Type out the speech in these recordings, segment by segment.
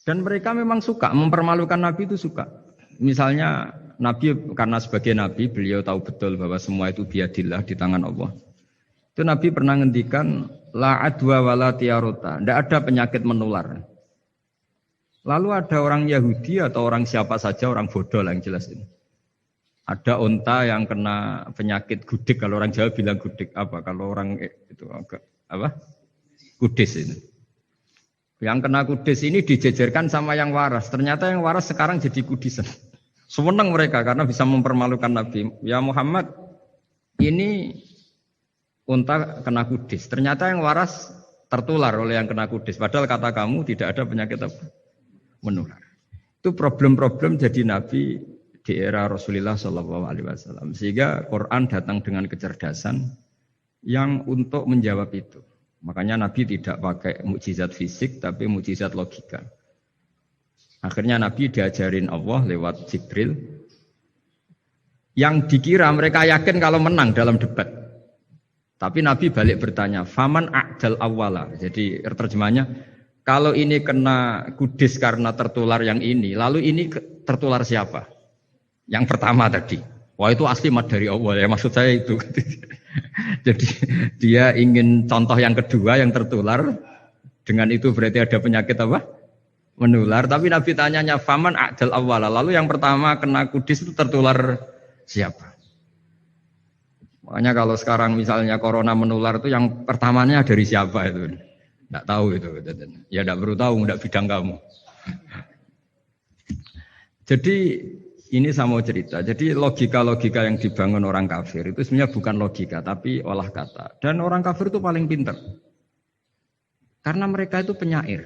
Dan mereka memang suka mempermalukan Nabi itu suka. Misalnya Nabi karena sebagai Nabi beliau tahu betul bahwa semua itu biadillah di tangan Allah. Itu Nabi pernah ngendikan la adwa wala tiarota, tidak ada penyakit menular. Lalu ada orang Yahudi atau orang siapa saja, orang bodoh lah yang jelas ini. Ada unta yang kena penyakit gudik, kalau orang Jawa bilang gudik apa? Kalau orang itu agak apa? Kudis ini. Yang kena kudis ini dijejerkan sama yang waras. Ternyata yang waras sekarang jadi kudisan. Senang mereka karena bisa mempermalukan Nabi. Ya Muhammad, ini unta kena kudis. Ternyata yang waras tertular oleh yang kena kudis. Padahal kata kamu tidak ada penyakit apa? Menular. Itu problem-problem jadi Nabi di era Rasulullah SAW. Sehingga Quran datang dengan kecerdasan yang untuk menjawab itu. Makanya Nabi tidak pakai mukjizat fisik, tapi mukjizat logika. Akhirnya Nabi diajarin Allah lewat Jibril. Yang dikira mereka yakin kalau menang dalam debat. Tapi Nabi balik bertanya, Faman a'dal awwala. Jadi terjemahnya, kalau ini kena kudis karena tertular yang ini, lalu ini tertular siapa? Yang pertama tadi. Wah itu asli mat dari Allah ya, maksud saya itu. Jadi dia ingin contoh yang kedua yang tertular, dengan itu berarti ada penyakit apa? Menular. Tapi Nabi tanyanya faman a'dal awwala, lalu yang pertama kena kudis itu tertular siapa? Makanya kalau sekarang misalnya corona menular itu yang pertamanya dari siapa itu? Tidak tahu itu. Ya tidak perlu tahu, tidak bidang kamu. Jadi ini saya mau cerita. Jadi logika-logika yang dibangun orang kafir itu sebenarnya bukan logika, tapi olah kata. Dan orang kafir itu paling pintar. Karena mereka itu penyair.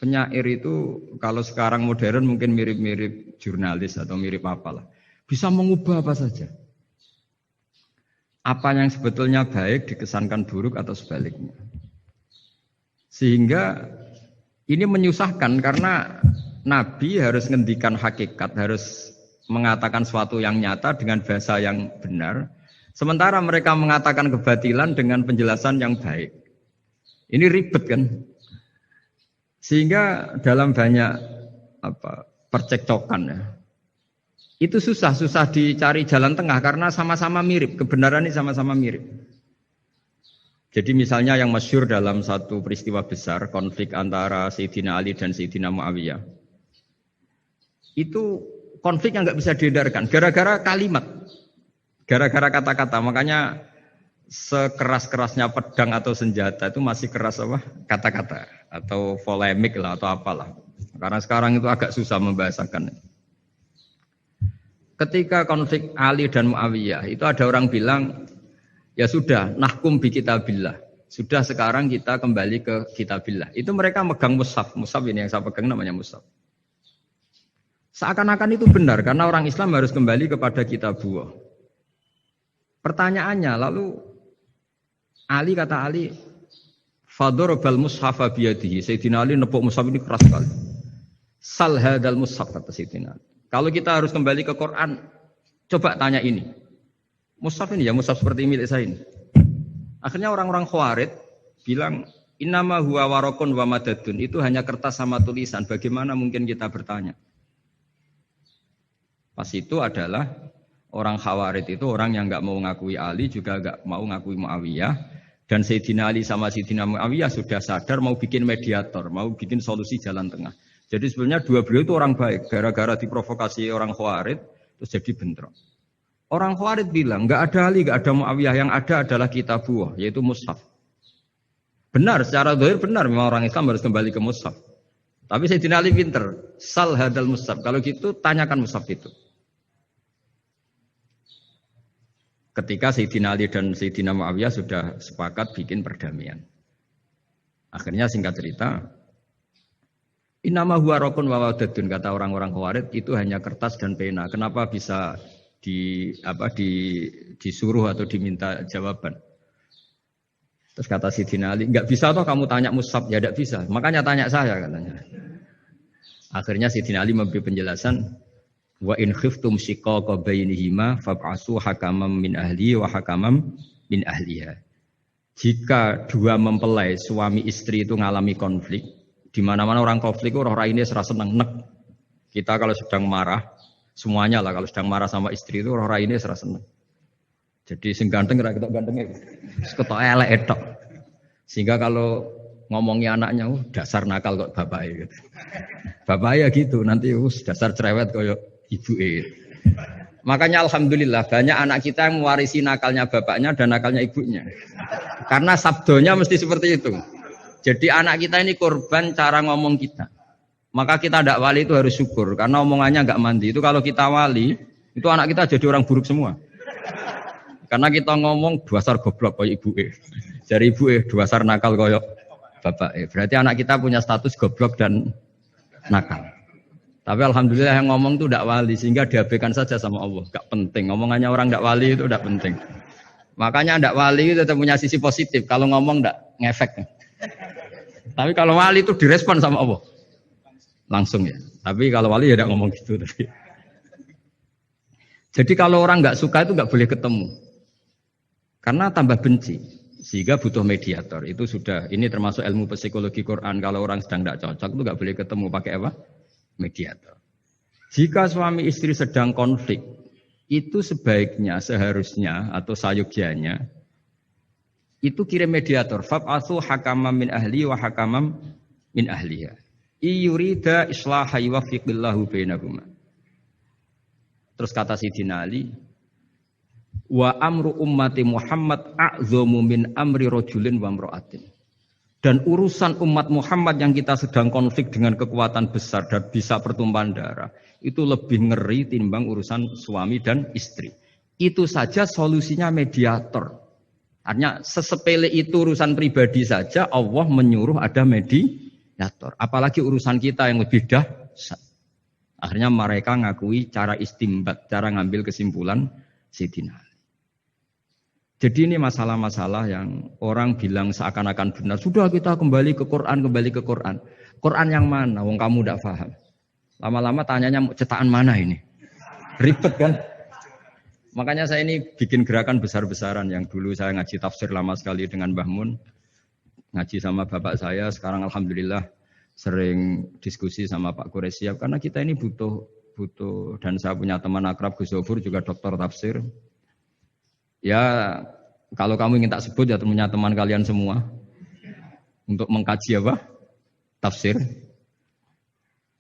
Penyair itu kalau sekarang modern mungkin mirip-mirip jurnalis atau mirip apalah. Bisa mengubah apa saja. Apa yang sebetulnya baik dikesankan buruk atau sebaliknya. Sehingga ini menyusahkan karena Nabi harus ngendikan hakikat, harus mengatakan sesuatu yang nyata dengan bahasa yang benar. Sementara mereka mengatakan kebatilan dengan penjelasan yang baik. Ini ribet kan? Sehingga dalam banyak percekcokan ya. Itu susah dicari jalan tengah karena sama-sama mirip, kebenaran ini sama-sama mirip. Jadi misalnya yang masyhur dalam satu peristiwa besar, konflik antara Sayyidina Ali dan Sayyidina Muawiyah. Itu konflik yang nggak bisa dihindarkan, gara-gara kalimat, gara-gara kata-kata. Makanya sekeras-kerasnya pedang atau senjata itu masih keras apa? Kata-kata atau polemik lah atau apalah. Karena sekarang itu agak susah membahasakan. Ketika konflik Ali dan Muawiyah itu ada orang bilang, ya sudah, nahkum bi kitabillah. Sudah sekarang kita kembali ke kitabillah. Itu mereka megang mushaf. Mushaf ini yang saya pegang namanya mushaf. Seakan-akan itu benar karena orang Islam harus kembali kepada kitabullah. Pertanyaannya lalu Ali kata Ali, fadharabal mushafa biyadihi. Sayyidina Ali nepuk mushaf ini keras sekali. Sal hadal mushaf kata Sayyidina Ali. Kalau kita harus kembali ke Quran, coba tanya ini. Mushaf ini ya, mushaf seperti milik saya ini. Akhirnya orang-orang Khawarij bilang, innama huwa warakun wa madadun. Itu hanya kertas sama tulisan. Bagaimana mungkin kita bertanya? Pas itu adalah orang Khawarij itu orang yang enggak mau ngakui Ali, juga enggak mau ngakui Muawiyah. Dan Sayyidina Ali sama Sayyidina Muawiyah sudah sadar mau bikin mediator, mau bikin solusi jalan tengah. Jadi sebenarnya dua beliau itu orang baik. Gara-gara diprovokasi orang Khawarij, terus jadi bentrok. Orang Khawarij bilang, enggak ada Ali, enggak ada Muawiyah. Yang ada adalah kitabullah, yaitu mushaf. Benar, secara zahir benar. Memang orang Islam harus kembali ke mushaf. Tapi Sayyidina Ali pinter. Sal hadal mushaf. Kalau gitu, tanyakan mushaf itu. Ketika Sayyidina Ali dan Sayyidina Muawiyah sudah sepakat bikin perdamaian. Akhirnya singkat cerita, innama huwa rakun wa wadadun, kata orang-orang Khawarij itu hanya kertas dan pena. Kenapa bisa disuruh atau diminta jawaban? Terus kata Sayyidina Ali, enggak bisa toh kamu tanya mushaf, ya enggak bisa. Makanya tanya saya katanya. Akhirnya Sayyidina Ali memberi penjelasan, wa in khiftum shiqaqa bainihima fab'asu hakamam min ahli wa hakamam min ahliha. Jika dua mempelai suami istri itu ngalami konflik, Di mana-mana orang konflik orang ini serasa seneng nek. Kita kalau sedang marah, semuanya lah kalau sedang marah sama istri itu orang ini serasa seneng. Jadi sing ganteng kira ketok gantengnya, ketok elek etok. Sehingga kalau ngomongi anaknya, dasar nakal kok bapaknya gitu. Bapaknya gitu, nanti dasar cerewet koyo ibuke. Makanya alhamdulillah banyak anak kita yang mewarisi nakalnya bapaknya dan nakalnya ibunya. Karena sabdonya mesti seperti itu. Jadi anak kita ini korban cara ngomong kita. Maka kita tidak wali itu harus syukur karena omongannya nggak mandi. Itu kalau kita wali, itu anak kita jadi orang buruk semua. Karena kita ngomong dasar goblok kayak ibu dari ibu dasar nakal kayak bapak berarti anak kita punya status goblok dan nakal. Tapi alhamdulillah yang ngomong itu tidak wali sehingga diabaikan saja sama Allah. Gak penting ngomongannya orang tidak wali itu tidak penting. Makanya tidak wali itu tetap punya sisi positif. Kalau ngomong tidak ngefek. Tapi kalau wali itu direspon sama Allah langsung ya. Tapi kalau wali ya tidak ngomong gitu. Jadi kalau orang nggak suka itu nggak boleh ketemu. Karena tambah benci, sehingga butuh mediator. Itu sudah, ini termasuk ilmu psikologi Quran. Kalau orang sedang tidak cocok itu nggak boleh ketemu pakai apa? Mediator. Jika suami istri sedang konflik, itu sebaiknya, seharusnya atau sayugyanya itu kirim mediator. Fab'atsu hakamam min ahli wa hakamam min ahliha. Iyurida islaha yuwaffiqillahu bainahuma. Terus kata Sidina Ali, wa amru ummati Muhammad a'dhamu min amri rajulin wa imra'atin. Dan urusan umat Muhammad yang kita sedang konflik dengan kekuatan besar dan bisa pertumpahan darah itu lebih ngeri timbang urusan suami dan istri. Itu saja solusinya mediator. Artinya sesepele itu urusan pribadi saja Allah menyuruh ada mediator. Apalagi urusan kita yang lebih dahsyat. Akhirnya mereka ngakui cara istimbat, cara ngambil kesimpulan Sidina Ali. Jadi ini masalah-masalah yang orang bilang seakan-akan benar. Sudah kita kembali ke Quran, kembali ke Quran. Quran yang mana? Wong kamu tidak paham. Lama-lama tanyanya cetakan mana ini? Ribet kan? Makanya saya ini bikin gerakan besar-besaran. Yang dulu saya ngaji tafsir lama sekali dengan Mbah Mun. Ngaji sama bapak saya. Sekarang alhamdulillah sering diskusi sama Pak Quraisyab. Karena kita ini butuh. Dan saya punya teman akrab Gus Zofur juga dokter tafsir. Ya, kalau kamu ingin tak sebut ya punya teman kalian semua untuk mengkaji apa? Tafsir.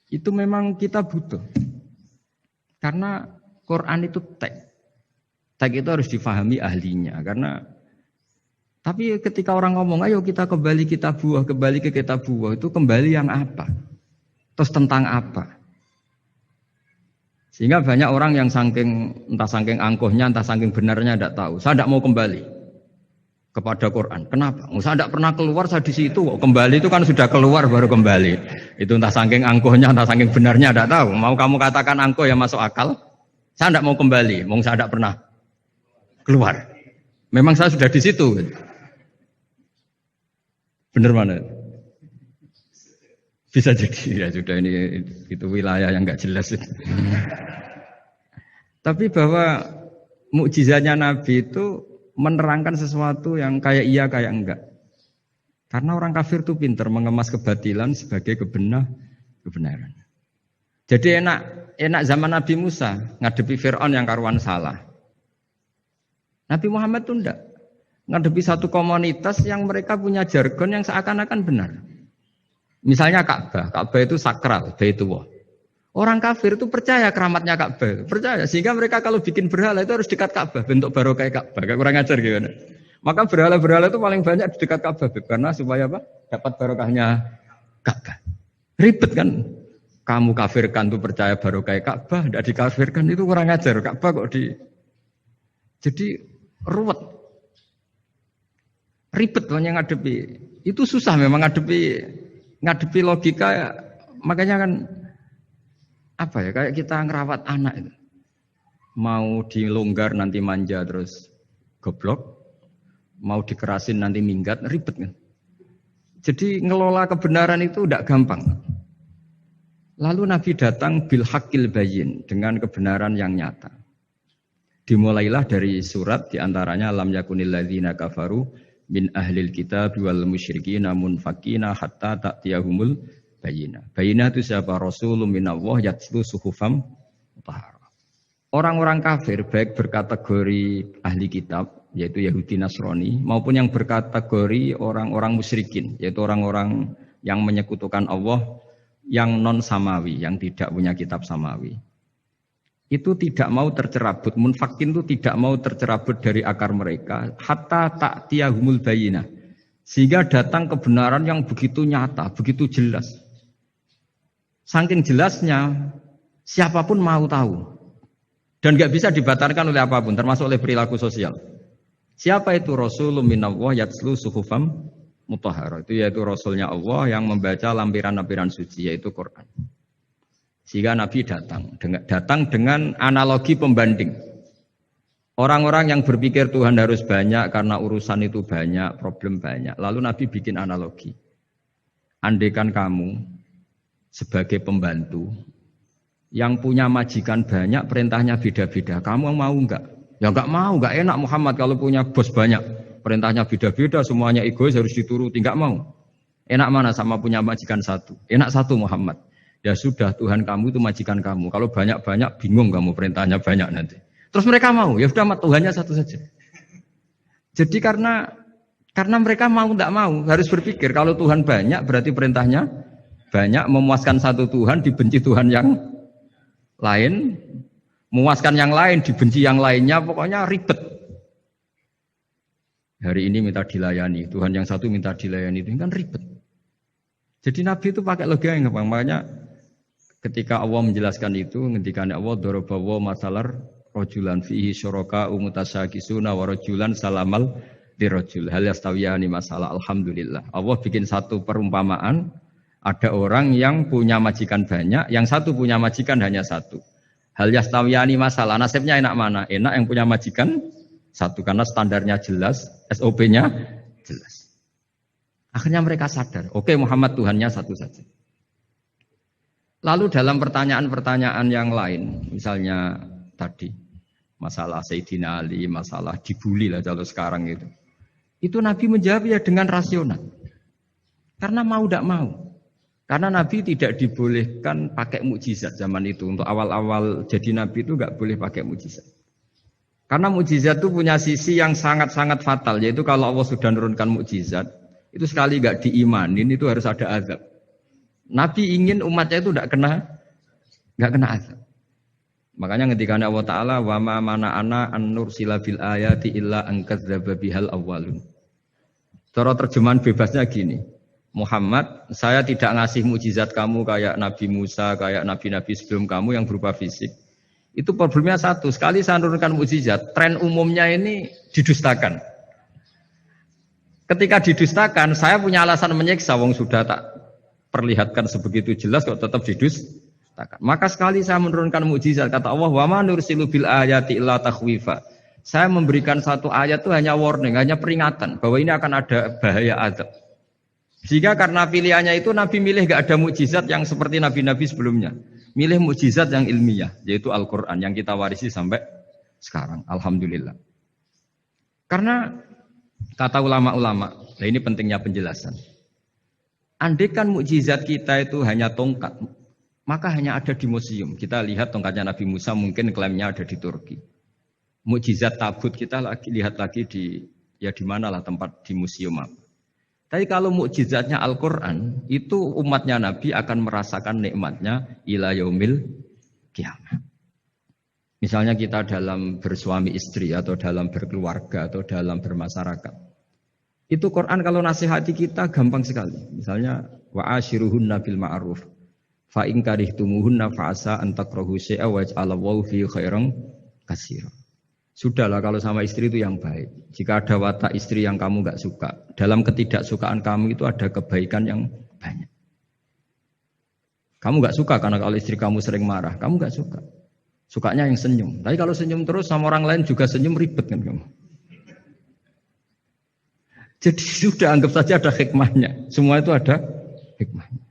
Itu memang kita butuh. Karena Quran itu teks. Teks itu harus difahami ahlinya. Tapi ketika orang ngomong, ayo kita kembali kitabullah, kembali ke kitabullah, itu kembali yang apa? Terus tentang apa? Sehingga banyak orang yang entah saking angkuhnya, entah saking benarnya tidak tahu. Saya tidak mau kembali kepada Quran. Kenapa? Saya tidak pernah keluar, saya di situ. Kembali itu kan sudah keluar baru kembali. Itu entah saking angkuhnya, entah saking benarnya tidak tahu. Mau kamu katakan angkuh yang masuk akal? Saya tidak mau kembali. Saya tidak pernah keluar. Memang saya sudah di situ. Benar mana? Bisa jadi ya sudah ini itu wilayah yang nggak jelas itu. Tapi bahwa mukjizatnya Nabi itu menerangkan sesuatu yang kayak iya kayak enggak. Karena orang kafir itu pintar mengemas kebatilan sebagai kebenaran. Jadi enak zaman Nabi Musa ngadepi Fir'aun yang karuan salah. Nabi Muhammad itu enggak. Ngadepi satu komunitas yang mereka punya jargon yang seakan-akan benar. Misalnya Ka'bah itu sakral, Baitullah. Orang kafir itu percaya keramatnya Ka'bah, percaya sehingga mereka kalau bikin berhala itu harus dekat Ka'bah, bentuk barokah Ka'bah. Kayak kurang ajar gimana? Maka berhala-berhala itu paling banyak di dekat Ka'bah karena supaya apa? Dapat barokahnya Ka'bah. Ribet kan? Kamu kafirkan tuh percaya barokah Ka'bah, tidak dikafirkan itu kurang ajar. Ka'bah kok jadi ruwet. Ribet banyak ngadepi. Itu susah memang ngadepi logika, makanya kan apa ya, kayak kita ngerawat anak itu. Mau dilonggar nanti manja terus goblok, mau dikerasin nanti minggat, ribet kan. Jadi ngelola kebenaran itu tidak gampang. Lalu Nabi datang bil haqqil bayyin, dengan kebenaran yang nyata. Dimulailah dari surat diantaranya lam yakunil ladzina kafaru min ahlil kitab wal musyrikin munfakina hatta ta'tiyahumul bayinah. Bayinah itu siapa? Rasulun minallah yatlu suhufam mutahharah. Orang-orang kafir baik berkategori ahli kitab yaitu Yahudi Nasrani maupun yang berkategori orang-orang musyrikin yaitu orang-orang yang menyekutukan Allah yang non samawi, yang tidak punya kitab samawi. Itu tidak mau tercerabut, munfakin itu tidak mau tercerabut dari akar mereka hatta ta'tiyahumul bayinah. Sehingga datang kebenaran yang begitu nyata, begitu jelas. Saking jelasnya siapapun mau tahu. Dan nggak bisa dibatalkan oleh apapun, termasuk oleh perilaku sosial. Siapa itu Rasulun minallah yatslu suhufam mutahharah? Itu yaitu Rasulnya Allah yang membaca lampiran-lampiran suci, yaitu Quran. Sehingga Nabi datang dengan analogi pembanding. Orang-orang yang berpikir Tuhan harus banyak karena urusan itu banyak, problem banyak. Lalu Nabi bikin analogi. Andaikan kamu sebagai pembantu yang punya majikan banyak, perintahnya beda-beda. Kamu mau enggak? Ya enggak mau, enggak enak Muhammad kalau punya bos banyak. Perintahnya beda-beda, semuanya egois harus dituruti, enggak mau. Enak mana sama punya majikan satu? Enak satu Muhammad. Ya sudah, Tuhan kamu itu majikan kamu. Kalau banyak-banyak bingung kamu perintahnya banyak nanti. Terus mereka mau, ya sudah Tuhannya satu saja. Jadi karena mereka mau enggak mau, harus berpikir kalau Tuhan banyak berarti perintahnya banyak, memuaskan satu Tuhan dibenci Tuhan yang lain, memuaskan yang lain, dibenci yang lainnya, pokoknya ribet. Hari ini minta dilayani, Tuhan yang satu minta dilayani, itu kan ribet. Jadi Nabi itu pakai logika yang gampang. Makanya ketika Allah menjelaskan itu, ketika Allah dorobawa masalar rojulan fihi syuraka umutasyakisuna wa rojulan salamal dirojul hal yastawiyani masalah. Alhamdulillah. Allah bikin satu perumpamaan. Ada orang yang punya majikan banyak, yang satu punya majikan hanya satu. Hal yastawiyani masalah, nasibnya enak mana? Enak yang punya majikan satu, karena standarnya jelas, SOP-nya jelas. Akhirnya mereka sadar, oke Muhammad Tuhannya satu saja. Lalu dalam pertanyaan-pertanyaan yang lain, misalnya tadi, masalah Sayyidina Ali, masalah dibully lah kalau sekarang itu Nabi menjawab ya dengan rasional. Karena mau tidak mau. Karena Nabi tidak dibolehkan pakai mukjizat zaman itu. Untuk awal-awal jadi Nabi itu nggak boleh pakai mukjizat. Karena mukjizat itu punya sisi yang sangat-sangat fatal. Yaitu kalau Allah sudah menurunkan mukjizat, itu sekali nggak diimanin itu harus ada azab. Nabi ingin umatnya itu nggak kena azab. Makanya ketika Allah Ta'ala wa ma mana'ana an nursila bil ayati illa an kadzdzaba bihal awwalun. Cara terjemahan bebasnya gini. Muhammad, saya tidak ngasih mukjizat kamu kayak Nabi Musa, kayak nabi-nabi sebelum kamu yang berupa fisik. Itu problemnya satu, sekali saya menurunkan mukjizat, tren umumnya ini didustakan. Ketika didustakan, saya punya alasan menyiksa, wong sudah tak perlihatkan sebegitu jelas kok tetap didustakan. Maka sekali saya menurunkan mukjizat, kata Allah, wa ma nursilu bil ayati illa takhwifa. Saya memberikan satu ayat itu hanya warning, hanya peringatan bahwa ini akan ada bahaya azab. Sehingga karena pilihannya itu Nabi milih gak ada mukjizat yang seperti nabi-nabi sebelumnya. Milih mukjizat yang ilmiah, yaitu Al-Quran yang kita warisi sampai sekarang. Alhamdulillah. Karena kata ulama-ulama, nah ini pentingnya penjelasan. Andaikan mukjizat kita itu hanya tongkat, maka hanya ada di museum. Kita lihat tongkatnya Nabi Musa mungkin klaimnya ada di Turki. Mukjizat tabut kita lihat lagi di mana lah tempat di museum apa. Tapi kalau mukjizatnya Al-Quran, itu umatnya Nabi akan merasakan nikmatnya ila yaumil kiamah. Misalnya kita dalam bersuami istri atau dalam berkeluarga atau dalam bermasyarakat. Itu Quran kalau nasihati kita gampang sekali. Misalnya wa ashiruhunna bil ma'ruf fa in karihtumuhunna fa asa an takrahu syai'a wa ja'alallahu fi khairan katsira. Sudahlah kalau sama istri itu yang baik. Jika ada watak istri yang kamu enggak suka, dalam ketidaksukaan kamu itu ada kebaikan yang banyak. Kamu enggak suka karena kalau istri kamu sering marah, kamu enggak suka. Sukanya yang senyum. Tapi kalau senyum terus sama orang lain juga senyum, ribet kan kamu. Jadi sudah anggap saja ada hikmahnya. Semua itu ada hikmahnya.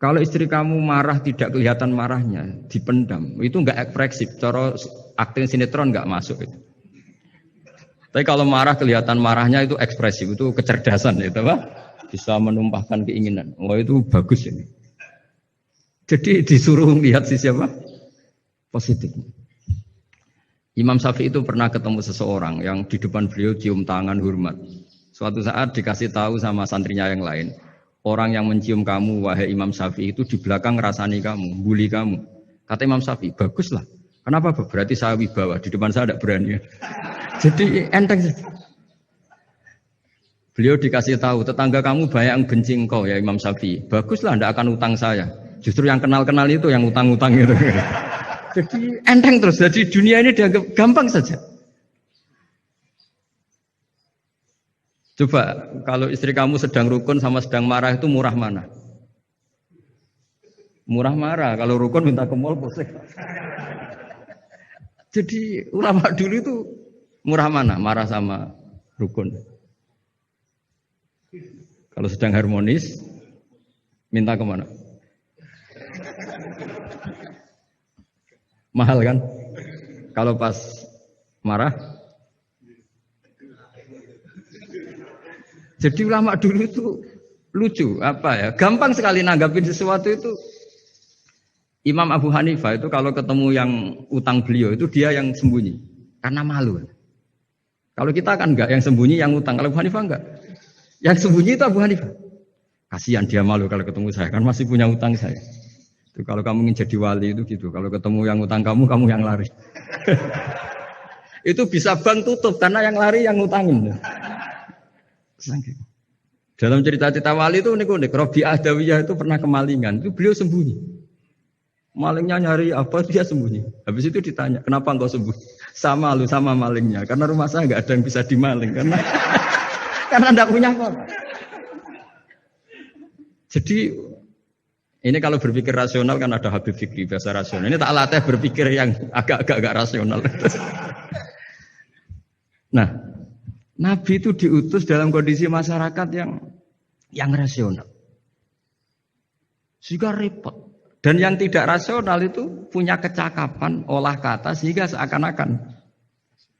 Kalau istri kamu marah tidak kelihatan marahnya, dipendam, itu enggak ekspresif. Cara akting sinetron enggak masuk itu. Tapi kalau marah kelihatan marahnya itu ekspresif, itu kecerdasan itu, Pak. bisa menumpahkan keinginan. Wah itu bagus ini. Jadi disuruh lihat sisi apa? Positif. Imam Syafi'i itu pernah ketemu seseorang yang di depan beliau cium tangan hormat. Suatu saat dikasih tahu sama santrinya yang lain, orang yang mencium kamu wahai Imam Syafi'i itu di belakang ngerasani kamu, bully kamu. Kata Imam Syafi'i, baguslah. Kenapa? Berarti saya wibawa, di depan saya tidak berani. Jadi enteng saja. Beliau dikasih tahu, tetangga kamu banyak yang benci engkau ya Imam Syafi'i. Baguslah, tidak akan utang saya. Justru yang kenal-kenal itu yang utang-utang itu. Jadi enteng terus. Jadi dunia ini dianggap gampang saja. Coba kalau istri kamu sedang rukun sama sedang marah itu murah mana? Murah marah. Kalau rukun minta ke mall posek. Jadi ulama dulu itu murah mana? Marah sama rukun. Kalau sedang harmonis, minta kemana? Mahal kan? Kalau pas marah? Jadi ulama dulu itu lucu, apa ya? Gampang sekali nanggapin sesuatu itu. Imam Abu Hanifah itu kalau ketemu yang utang beliau itu dia yang sembunyi. Karena malu. Kalau kita kan enggak, yang sembunyi yang utang. Kalau Abu Hanifah enggak. Yang sembunyi itu Abu Hanifah. Kasihan dia malu kalau ketemu saya, kan masih punya utang saya. Itu kalau kamu ingin jadi wali itu gitu, kalau ketemu yang utang kamu yang lari. Itu bisa bank tutup karena yang lari yang ngutangin. Dalam cerita-cerita wali itu unik-unik. Robi'ah Adawiyah itu pernah kemalingan, itu beliau sembunyi. Malingnya nyari apa, dia sembunyi. Habis itu ditanya, kenapa engkau sembunyi? Sama lu, sama malingnya. Karena rumah saya nggak ada yang bisa dimaling. Karena tidak punya apa-apa. Jadi ini kalau berpikir rasional kan ada Habib Fikri bahasa rasional. Ini tak latih berpikir yang agak rasional. Nah, Nabi itu diutus dalam kondisi masyarakat yang rasional. Sehingga repot. Dan yang tidak rasional itu punya kecakapan olah kata sehingga seakan-akan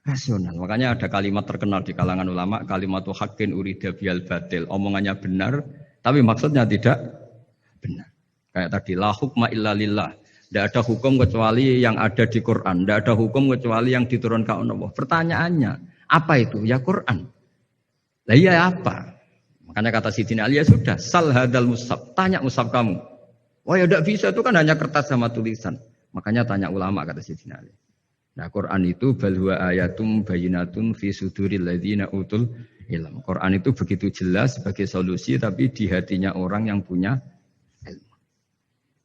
rasional. Makanya ada kalimat terkenal di kalangan ulama, kalimatu haqqin urida biyal batil. Omongannya benar, tapi maksudnya tidak benar. Kayak tadi, la hukma illa lillah. Tidak ada hukum kecuali yang ada di Quran. Tidak ada hukum kecuali yang diturunkan Allah. Pertanyaannya, apa itu? Ya Quran. Lah iya apa? Makanya kata Sidina Ali, ya sudah, sal hadal mushaf. Tanya mushaf kamu. Oh ya tidak bisa, itu kan hanya kertas sama tulisan. Makanya tanya ulama, kata Sidina Ali. Nah Quran itu bal huwa ayatum bayyinatun fi suduril ladzina utul ilm. Quran itu begitu jelas sebagai solusi tapi di hatinya orang yang punya ilmu.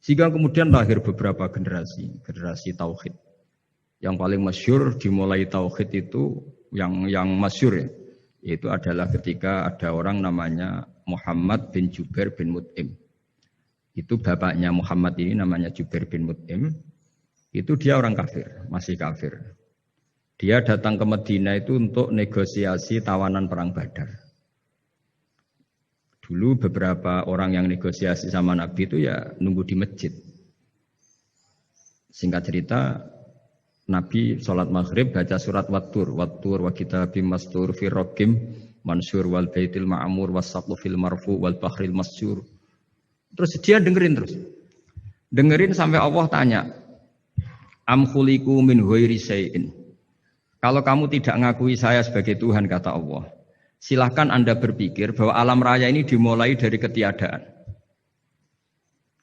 Sehingga kemudian lahir beberapa generasi tauhid. Yang paling masyhur dimulai tauhid itu yang masyhur ya, itu adalah ketika ada orang namanya Muhammad bin Jubair bin Mut'im. Itu bapaknya Muhammad ini namanya Jubair bin Mut'im. Itu dia orang kafir, masih kafir. Dia datang ke Madinah itu untuk negosiasi tawanan perang Badar. Dulu beberapa orang yang negosiasi sama Nabi itu ya nunggu di masjid. Singkat cerita, Nabi sholat maghrib baca surat Wattur wa kitabim mastur fi raqim mansur wal baitil ma'mur was saqfu fil marfu wal bahril masyur. Terus dia dengerin sampai Allah tanya, am khuliqu min ghairi syai'in. Kalau kamu tidak ngakui saya sebagai Tuhan, kata Allah, silahkan Anda berpikir bahwa alam raya ini dimulai dari ketiadaan.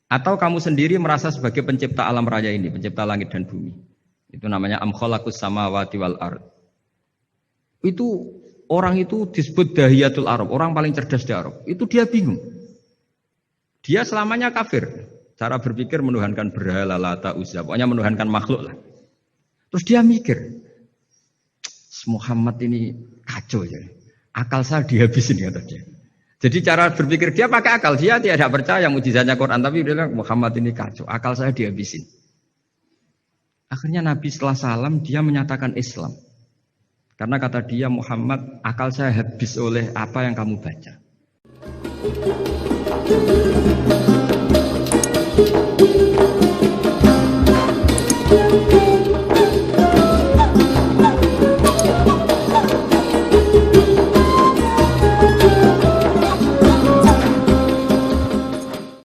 Atau kamu sendiri merasa sebagai pencipta alam raya ini, pencipta langit dan bumi. Itu namanya am khalaqus samawati wal ard. Itu orang itu disebut dahiyatul Arab, orang paling cerdas di Arab. Itu dia bingung. Dia selamanya kafir. Cara berpikir menuhankan berhala, Lata, Uzza, pokoknya menuhankan makhluk lah. Terus dia mikir, Muhammad ini kacau ya. Akal saya dihabisin kata dia. Jadi cara berpikir dia pakai akal, dia tidak percaya mukjizatnya Quran, tapi dia bilang Muhammad ini kacau, akal saya dihabisin. Akhirnya Nabi setelah salam dia menyatakan Islam. Karena kata dia Muhammad, akal saya habis oleh apa yang kamu baca.